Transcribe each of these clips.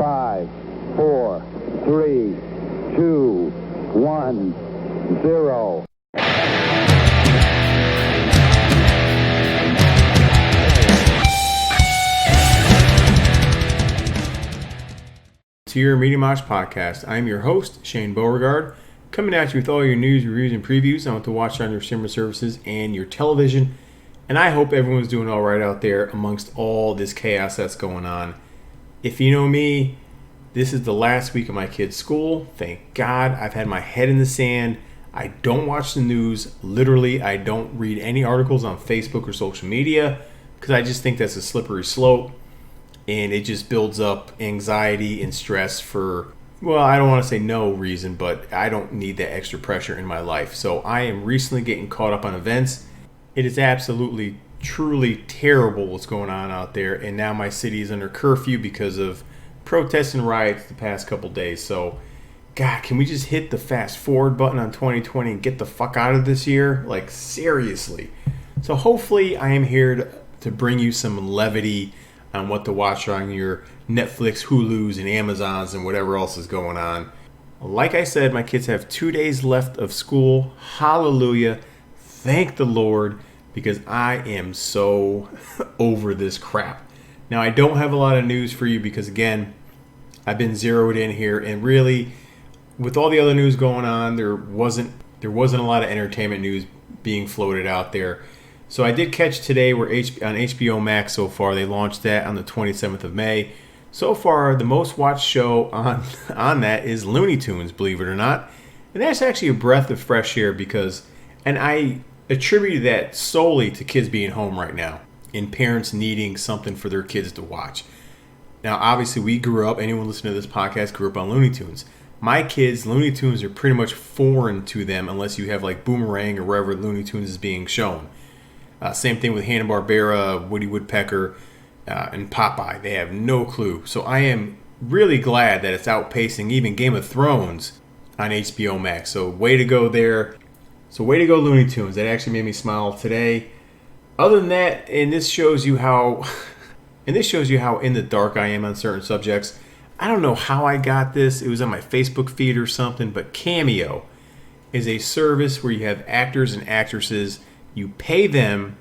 5, 4, 3, 2, 1, 0. To your Media Mosh podcast. I'm your host, Shane Beauregard, coming at you with all your news, reviews, and previews on what to watch on your streaming services and your television. And I hope everyone's doing all right out there amongst all this chaos that's going on. If you know me, this is the last week of my kids' school. Thank God. I've had my head in the sand. I don't watch the news. Literally, I don't read any articles on Facebook or social media because I just think that's a slippery slope. And it just builds up anxiety and stress for, well, I don't want to say no reason, but I don't need that extra pressure in my life. So I am recently getting caught up on events. It is absolutely, truly terrible what's going on out there. And now my city is under curfew because of protests and riots the past couple days. So, God, can we just hit the fast forward button on 2020 and get the fuck out of this year? Like, seriously. So hopefully I am here to bring you some levity on what to watch on your Netflix, Hulus, and Amazons, and whatever else is going on. Like I said, my kids have 2 days left of school. Hallelujah. Thank the Lord, because I am so over this crap. Now, I don't have a lot of news for you because, again, I've been zeroed in here, and really, with all the other news going on, there wasn't a lot of entertainment news being floated out there. So I did catch today where on HBO Max so far, they launched that on the 27th of May. So far, the most watched show on that is Looney Tunes, believe it or not. And that's actually a breath of fresh air because, and I attribute that solely to kids being home right now and parents needing something for their kids to watch. Now, obviously, we grew up, anyone listening to this podcast grew up on Looney Tunes. My kids, Looney Tunes are pretty much foreign to them unless you have like Boomerang or wherever Looney Tunes is being shown. Same thing with Hanna-Barbera, Woody Woodpecker, and Popeye. They have no clue. So I am really glad that it's outpacing even Game of Thrones on HBO Max. So way to go there. So way to go, Looney Tunes. That actually made me smile today. Other than that, and this shows you how in the dark I am on certain subjects. I don't know how I got this. It was on my Facebook feed or something, but Cameo is a service where you have actors and actresses. You pay them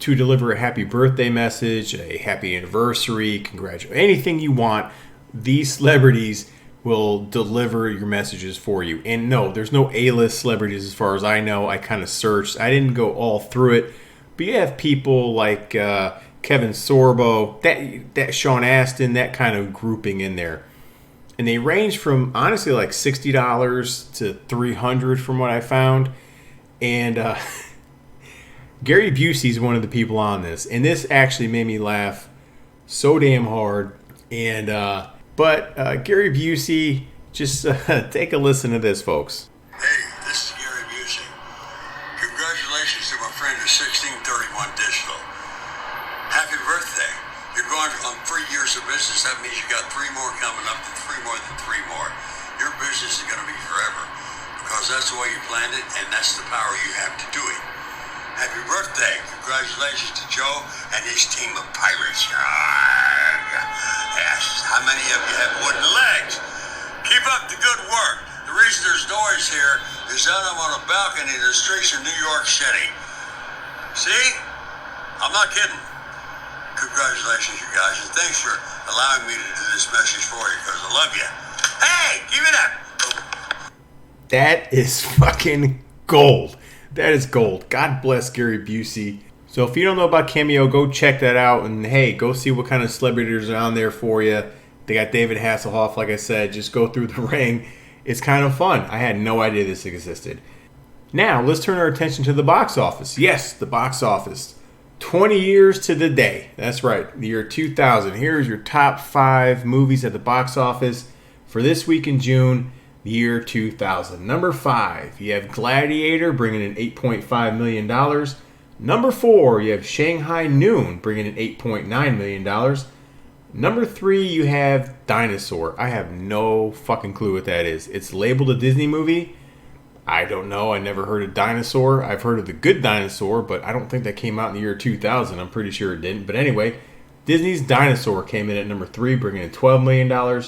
to deliver a happy birthday message, a happy anniversary, congratulations, anything you want. These celebrities will deliver your messages for you. And no, there's no A-list celebrities as far as I know. I kind of searched. I didn't go all through it. But you have people like Kevin Sorbo, that Sean Astin, that kind of grouping in there. And they range from, honestly, like $60 to $300 from what I found. And Gary Busey is one of the people on this, and this actually made me laugh so damn hard. And but Gary Busey, just take a listen to this, folks. Hey, this is Gary Busey. Congratulations to my friend at 1631 Digital. Happy birthday! You're going on 3 years of business. That means you got 3 more coming up, and 3 more, than 3 more. Your business is going to be forever because that's the way you planned it, and that's the power you have to do it. Happy birthday. Congratulations to Joe and his team of pirates. Yes. How many of you have wooden legs? Keep up the good work. The reason there's noise here is that I'm on a balcony in the streets of New York City. See? I'm not kidding. Congratulations, you guys, and thanks for allowing me to do this message for you because I love you. Hey, give it up. That is fucking gold. That is gold. God bless Gary Busey. So if you don't know about Cameo, go check that out. And hey, go see what kind of celebrities are on there for you. They got David Hasselhoff, like I said. Just go through the ring. It's kind of fun. I had no idea this existed. Now, let's turn our attention to the box office. Yes, the box office. 20 years to the day. That's right, the year 2000. Here's your top 5 movies at the box office for this week in June. The year 2000. Number 5, you have Gladiator bringing in $8.5 million. Number 4, you have Shanghai Noon bringing in $8.9 million. Number 3, you have Dinosaur. I have no fucking clue what that is. It's labeled a Disney movie. I don't know. I never heard of Dinosaur. I've heard of The Good Dinosaur, but I don't think that came out in the year 2000. I'm pretty sure it didn't. But anyway, Disney's Dinosaur came in at number 3, bringing in $12 million.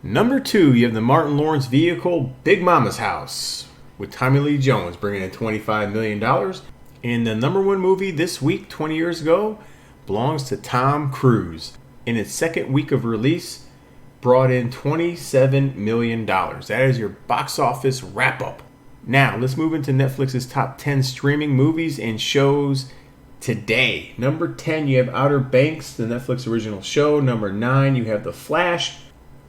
Number 2, you have the Martin Lawrence vehicle Big Mama's House with Tommy Lee Jones bringing in $25 million. And the number 1 movie this week, 20 years ago, belongs to Tom Cruise. In its second week of release, brought in $27 million. That is your box office wrap-up. Now, let's move into Netflix's top 10 streaming movies and shows today. Number 10, you have Outer Banks, the Netflix original show. Number 9, you have The Flash.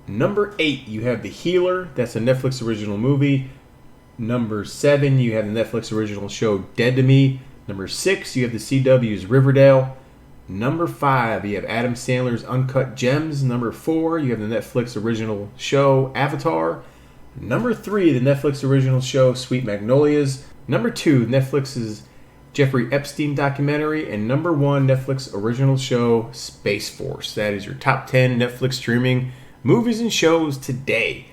Number 8, you have The Healer. That's a Netflix original movie. Number 7, you have the Netflix original show Dead to Me. Number 6, you have the CW's Riverdale. Number 5, you have Adam Sandler's Uncut Gems. Number 4, you have the Netflix original show Avatar. Number 3, the Netflix original show Sweet Magnolias. Number 2, Netflix's Jeffrey Epstein documentary. And number 1, Netflix original show Space Force. That is your top 10 Netflix streaming movies and shows today.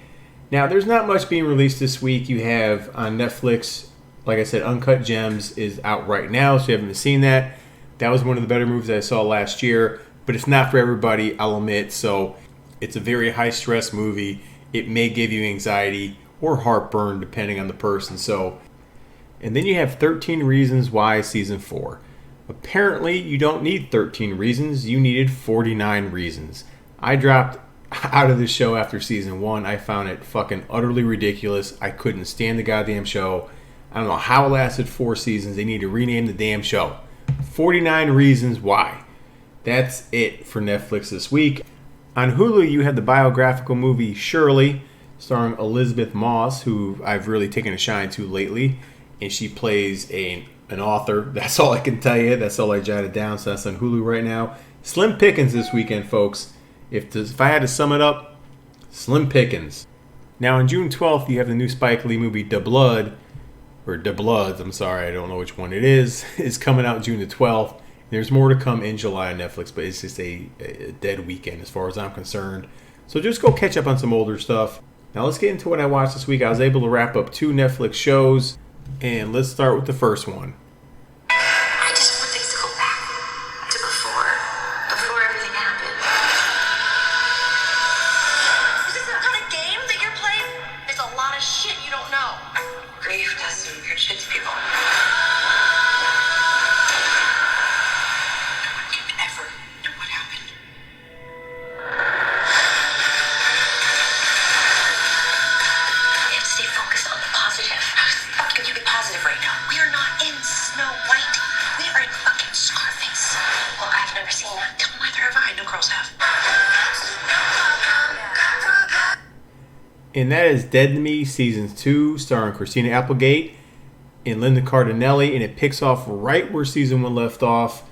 Now, there's not much being released this week. You have on Netflix, like I said, Uncut Gems is out right now, so you haven't seen that. That was one of the better movies I saw last year, but it's not for everybody, I'll admit. So it's a very high-stress movie. It may give you anxiety or heartburn, depending on the person. And then you have 13 Reasons Why Season 4. Apparently, you don't need 13 reasons. You needed 49 reasons. I dropped out of the show after Season 1. I found it fucking utterly ridiculous. I couldn't stand the goddamn show. I don't know how it lasted 4 seasons. They need to rename the damn show. 49 Reasons Why. That's it for Netflix this week. On Hulu, you have the biographical movie Shirley, starring Elizabeth Moss, who I've really taken a shine to lately. And she plays an author. That's all I can tell you. That's all I jotted down. So that's on Hulu right now. Slim pickings this weekend, folks. If I had to sum it up, slim pickings. Now on June 12th, you have the new Spike Lee movie Da Blood, or Da Bloods, I'm sorry, I don't know which one it is. It's coming out June the 12th. There's more to come in July on Netflix, but it's just a dead weekend as far as I'm concerned. So just go catch up on some older stuff. Now let's get into what I watched this week. I was able to wrap up 2 Netflix shows, and let's start with the first one. I just want things to go back to before everything happened. Is this some kind of game that you're playing? There's a lot of shit you don't know. Grief does some weird shit to people. No one can ever know what happened. You have to stay focused on the positive. How the fuck can you be positive right now? We are not in Snow White. We are in fucking Scarface. Well, I've never seen that. Neither have I. No girls have. And that is Dead to Me Season 2, starring Christina Applegate and Linda Cardinelli, and it picks off right where Season 1 left off.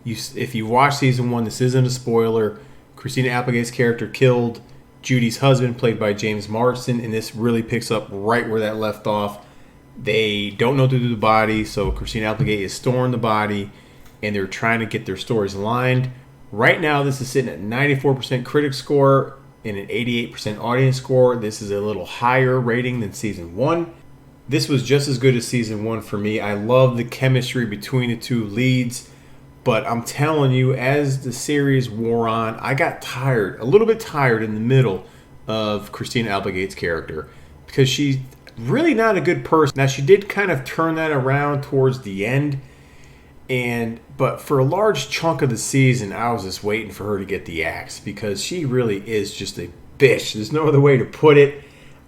If you watch Season 1, this isn't a spoiler. Christina Applegate's character killed Judy's husband, played by James Marsden, and this really picks up right where that left off. They don't know what to do with the body, so Christina Applegate is storing the body, and they're trying to get their stories aligned. Right now, this is sitting at 94% critic score and an 88% audience score. This is a little higher rating than Season 1. This was just as good as Season 1 for me. I love the chemistry between the 2 leads, but I'm telling you, as the series wore on, I got tired, a little bit tired in the middle of Christina Applegate's character, because she's really not a good person. Now, she did kind of turn that around towards the end, but for a large chunk of the season, I was just waiting for her to get the axe, because she really is just a bitch. There's no other way to put it.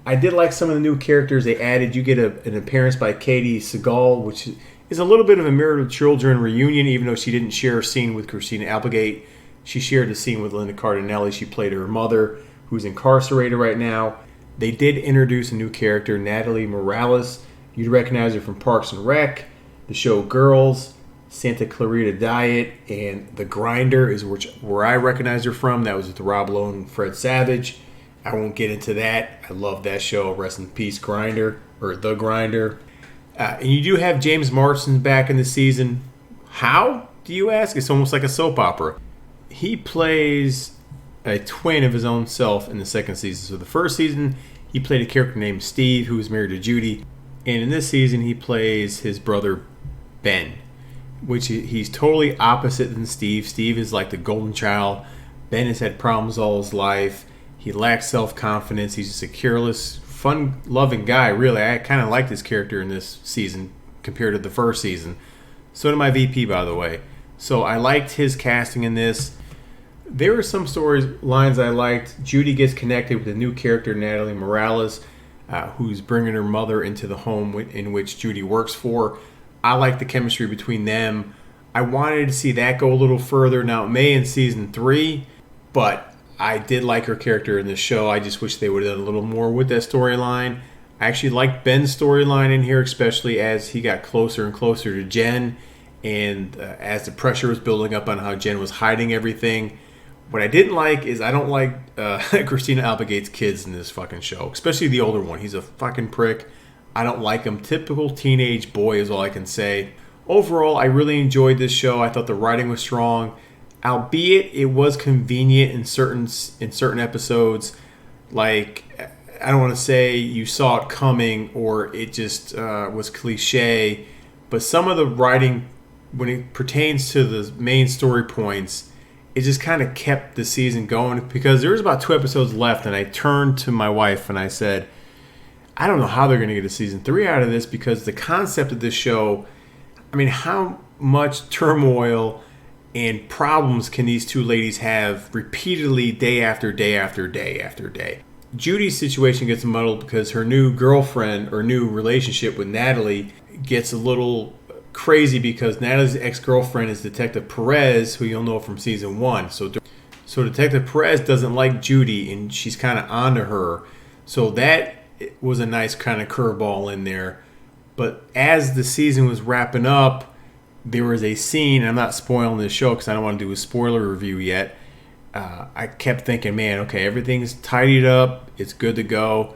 I did like some of the new characters they added. You get an appearance by Katie Seagal, which is a little bit of a Married with Children reunion, even though she didn't share a scene with Christina Applegate. She shared the scene with Linda Cardinelli. She played her mother, who's incarcerated right now. They did introduce a new character, Natalie Morales. You'd recognize her from Parks and Rec, the show Girls, Santa Clarita Diet, and The Grinder is where I recognize her from. That was with Rob Lowe and Fred Savage. I won't get into that. I love that show. Rest in peace, Grinder, or The Grinder. And you do have James Marsden back in the season. How, do you ask? It's almost like a soap opera. He plays a twin of his own self in the second season. So the first season, he played a character named Steve, who was married to Judy. And in this season, he plays his brother, Ben, which he's totally opposite than Steve. Steve is like the golden child. Ben has had problems all his life. He lacks self-confidence. He's just a careless, fun-loving guy, really. I kind of liked his character in this season compared to the first season. So did my VP, by the way. So I liked his casting in this. There were some storylines I liked. Judy gets connected with a new character, Natalie Morales, who's bringing her mother into the home in which Judy works for. I like the chemistry between them. I wanted to see that go a little further. Now, it may in season 3, but I did like her character in this show. I just wish they would have done a little more with that storyline. I actually liked Ben's storyline in here, especially as he got closer and closer to Jen, and as the pressure was building up on how Jen was hiding everything. What I didn't like is I don't like Christina Applegate's kids in this fucking show, especially the older one. He's a fucking prick. I don't like him. Typical teenage boy is all I can say. Overall, I really enjoyed this show. I thought the writing was strong, albeit it was convenient in certain episodes. Like, I don't want to say you saw it coming or it just was cliche, but some of the writing, when it pertains to the main story points, it just kind of kept the season going, because there was about 2 episodes left, and I turned to my wife and I said, I don't know how they're going to get a season 3 out of this, because the concept of this show, I mean, how much turmoil and problems can these 2 ladies have repeatedly day after day after day after day? Judy's situation gets muddled because her new girlfriend or new relationship with Natalie gets a little crazy, because Natalie's ex-girlfriend is Detective Perez, who you'll know from season 1. So Detective Perez doesn't like Judy, and she's kind of onto her. So that was a nice kind of curveball in there. But as the season was wrapping up, there was a scene, and I'm not spoiling this show because I don't want to do a spoiler review yet. I kept thinking, man, okay, everything's tidied up, it's good to go.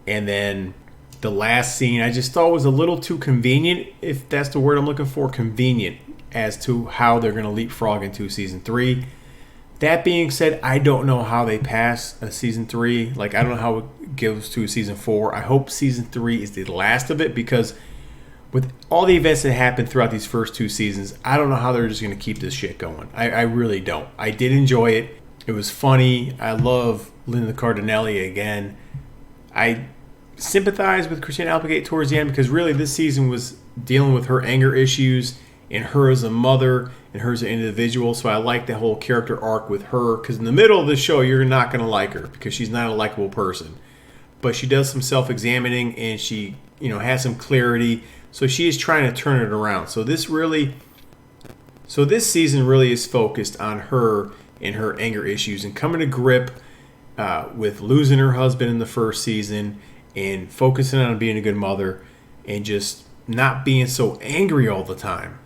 And then the last scene I just thought was a little too convenient, if that's the word I'm looking for, convenient, as to how they're going to leapfrog into season 3. That being said, I don't know how they pass a season 3. Like, I don't know how it goes to season 4. I hope season 3 is the last of it, because with all the events that happened throughout these first 2 seasons, I don't know how they're just going to keep this shit going. I really don't. I did enjoy it. It was funny. I love Linda Cardinelli again. I sympathize with Christina Applegate towards the end, because really this season was dealing with her anger issues and her as a mother and her as an individual. So I like that whole character arc with her, because in the middle of the show you're not going to like her because she's not a likable person, but she does some self-examining and she has some clarity, so she is trying to turn it around. So this season really is focused on her and her anger issues and coming to grip with losing her husband in the first season, and focusing on being a good mother and just not being so angry all the time.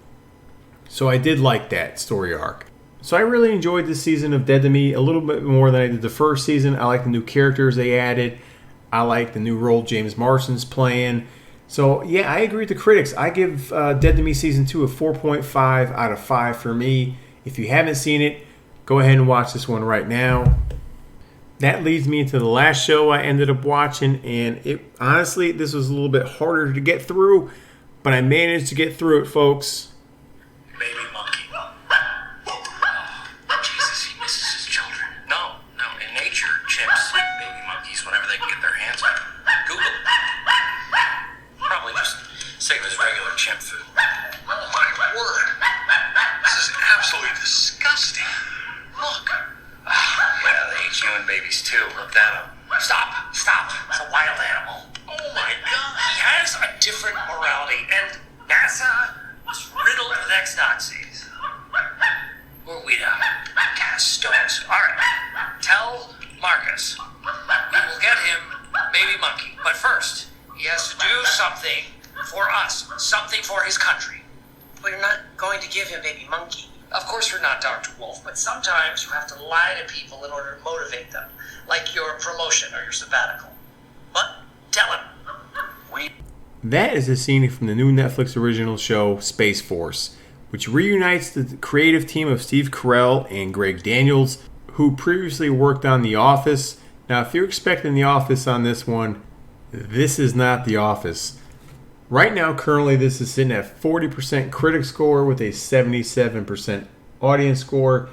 So I did like that story arc. So I really enjoyed this season of Dead to Me a little bit more than I did the first season. I like the new characters they added. I like the new role James Marsden's playing. So yeah, I agree with the critics. I give Dead to Me season 2 a 4.5 out of 5 for me. If you haven't seen it, go ahead and watch this one right now. That leads me into the last show I ended up watching, and honestly, this was a little bit harder to get through, but I managed to get through it, folks. Baby monkey. Jesus, he misses his children. No, in nature, chimps eat baby monkeys whenever they can get their hands on them. Google it. Probably just sick of his regular chimp food. Oh my word. This is absolutely disgusting. Look. Yeah, they eat human babies too. Look that up. Stop. It's a wild animal. Oh my God. He has a different morality, and NASA was riddled with ex-Nazis. Or we'd cast stones. All right. Tell Marcus we will get him baby monkey. But first, he has to do something for us. Something for his country. We're not going to give him baby monkey. Of course you're not Dr. Wolf, but sometimes you have to lie to people in order to motivate them, like your promotion or your sabbatical. But tell him. That is a scene from the new Netflix original show Space Force, which reunites the creative team of Steve Carell and Greg Daniels, who previously worked on The Office. Now, if you're expecting The Office on this one, this is not The Office. Right now, currently, this is sitting at 40% critic score with a 77% audience score.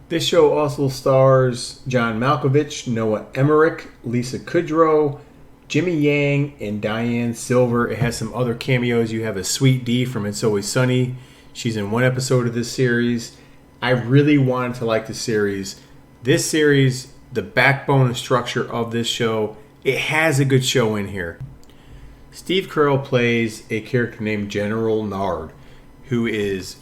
This show also stars John Malkovich, Noah Emmerich, Lisa Kudrow, Jimmy Yang, and Diane Silver. It has some other cameos. You have a Sweet D from It's Always Sunny. She's in one episode of this series. I really wanted to like the series. This series, the backbone and structure of this show, it has a good show in here. Steve Carell plays a character named General Nard, who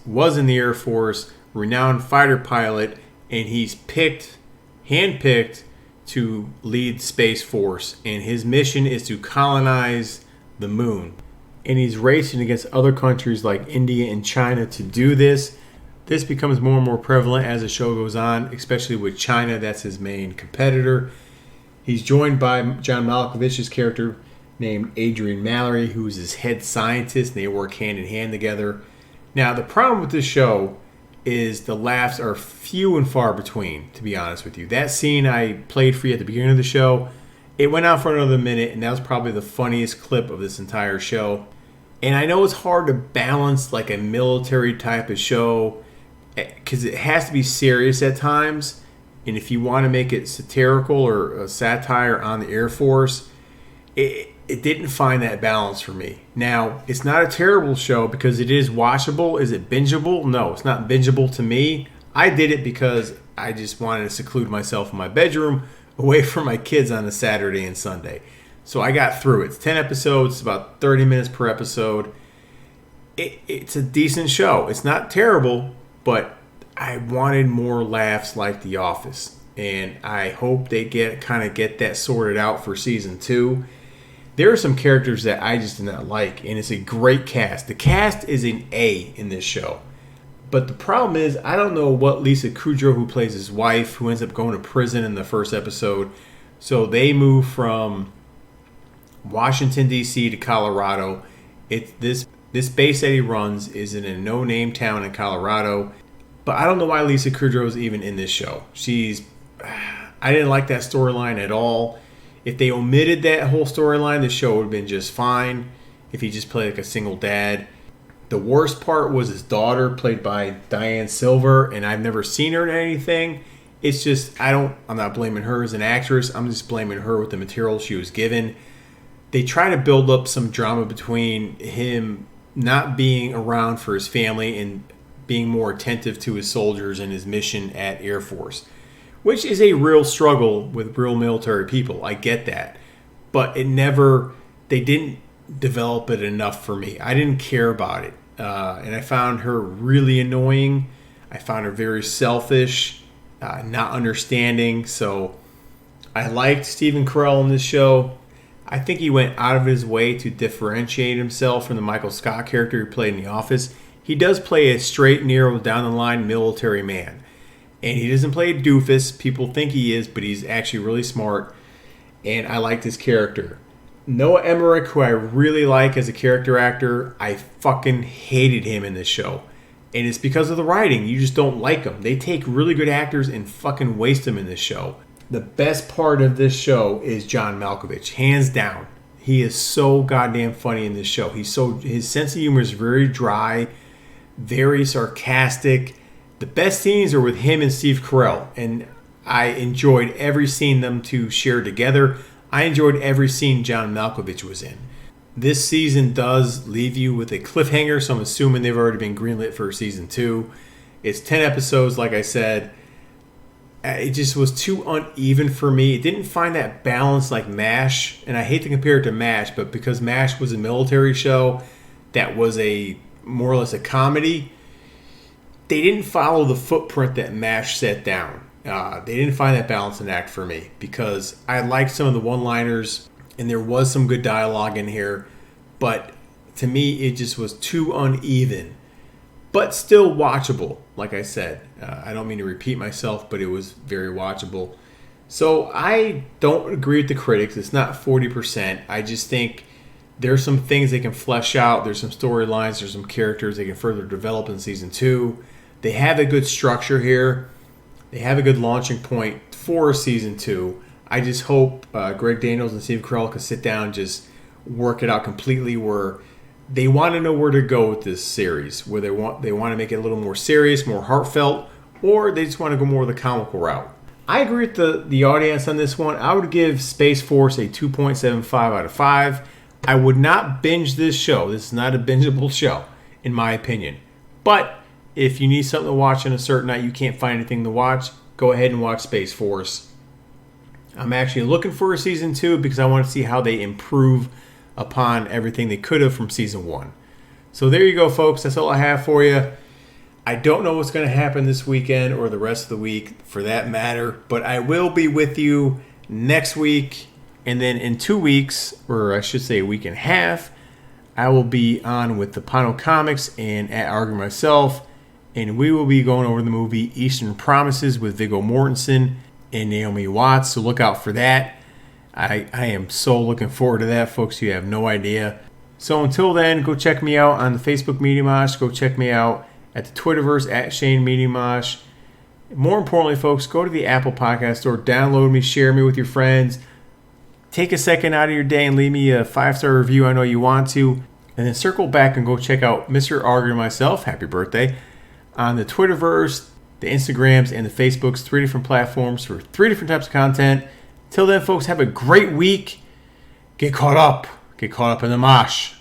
was in the Air Force, renowned fighter pilot, and he's handpicked to lead Space Force, and his mission is to colonize the moon. And he's racing against other countries like India and China to do this. This becomes more and more prevalent as the show goes on, especially with China. That's his main competitor. He's joined by John Malkovich's character named Adrian Mallory, who's his head scientist, and they work hand in hand together. Now, the problem with this show is the laughs are few and far between, to be honest with you. That scene I played for you at the beginning of the show, it went on for another minute, and that was probably the funniest clip of this entire show. And I know it's hard to balance like a military type of show because it has to be serious at times. And if you want to make it satirical or a satire on the Air Force, it didn't find that balance for me. Now, it's not a terrible show because it is watchable. Is it bingeable? No, it's not bingeable to me. I did it because I just wanted to seclude myself in my bedroom away from my kids on a Saturday and Sunday. So I got through it. It's 10 episodes, about 30 minutes per episode. It's a decent show. It's not terrible, but I wanted more laughs like The Office. And I hope they get that sorted out for season 2. There are some characters that I just did not like, and it's a great cast. The cast is an A in this show. But the problem is, I don't know what Lisa Kudrow, who plays his wife, who ends up going to prison in the first episode. So they move from Washington, D.C. to Colorado. This base that he runs is in a no-name town in Colorado. But I don't know why Lisa Kudrow is even in this show. I didn't like that storyline at all. If they omitted that whole storyline, the show would have been just fine. If he just played like a single dad. The worst part was his daughter, played by Diane Silver, and I've never seen her in anything. It's just, I'm not blaming her as an actress. I'm just blaming her with the material she was given. They try to build up some drama between him not being around for his family and being more attentive to his soldiers and his mission at Air Force, which is a real struggle with real military people. I get that. But they didn't develop it enough for me. I didn't care about it. And I found her really annoying. I found her very selfish, not understanding. So I liked Stephen Carell in this show. I think he went out of his way to differentiate himself from the Michael Scott character he played in The Office. He does play a straight, narrow, down-the-line military man. And he doesn't play a doofus. People think he is, but he's actually really smart. And I liked his character. Noah Emmerich, who I really like as a character actor, I fucking hated him in this show. And it's because of the writing. You just don't like him. They take really good actors and fucking waste them in this show. The best part of this show is John Malkovich, hands down. He is so goddamn funny in this show. His sense of humor is very dry, very sarcastic. The best scenes are with him and Steve Carell, and I enjoyed every scene them two shared together. I enjoyed every scene John Malkovich was in. This season does leave you with a cliffhanger, so I'm assuming they've already been greenlit for season 2. It's 10 episodes, like I said. It just was too uneven for me. It didn't find that balance like MASH, and I hate to compare it to MASH, but because MASH was a military show that was more or less a comedy, they didn't follow the footprint that MASH set down. They didn't find that balancing act for me because I liked some of the one-liners and there was some good dialogue in here, but to me it just was too uneven, but still watchable. Like I said, I don't mean to repeat myself, but it was very watchable. So I don't agree with the critics. It's not 40%. I just think there's some things they can flesh out. There's some storylines. There's some characters they can further develop in season 2. They have a good structure here. They have a good launching point for season 2. I just hope Greg Daniels and Steve Carell can sit down and just work it out completely where they want to know where to go with this series, where they want to make it a little more serious, more heartfelt, or they just want to go more the comical route. I agree with the audience on this one. I would give Space Force a 2.75 out of 5. I would not binge this show. This is not a bingeable show, in my opinion. But if you need something to watch on a certain night, you can't find anything to watch, go ahead and watch Space Force. I'm actually looking for a season 2 because I want to see how they improve upon everything they could have from season 1. So there you go, folks. That's all I have for you. I don't know what's going to happen this weekend or the rest of the week for that matter, but I will be with you next week. And then in 2 weeks, or I should say a week and a half, I will be on with the Pano Comics and at Argue Myself. And we will be going over the movie Eastern Promises with Viggo Mortensen and Naomi Watts. So look out for that. I am so looking forward to that, folks. You have no idea. So until then, go check me out on the Facebook Media Mosh. Go check me out at the Twitterverse at Shane Media Mosh. More importantly, folks, go to the Apple Podcast Store, download me, share me with your friends. Take a second out of your day and leave me a 5-star review. I know you want to. And then circle back and go check out Mr. Argue Myself, happy birthday, on the Twitterverse, the Instagrams, and the Facebooks, 3 different platforms for 3 different types of content. Till then, folks, have a great week. Get caught up. Get caught up in the mosh.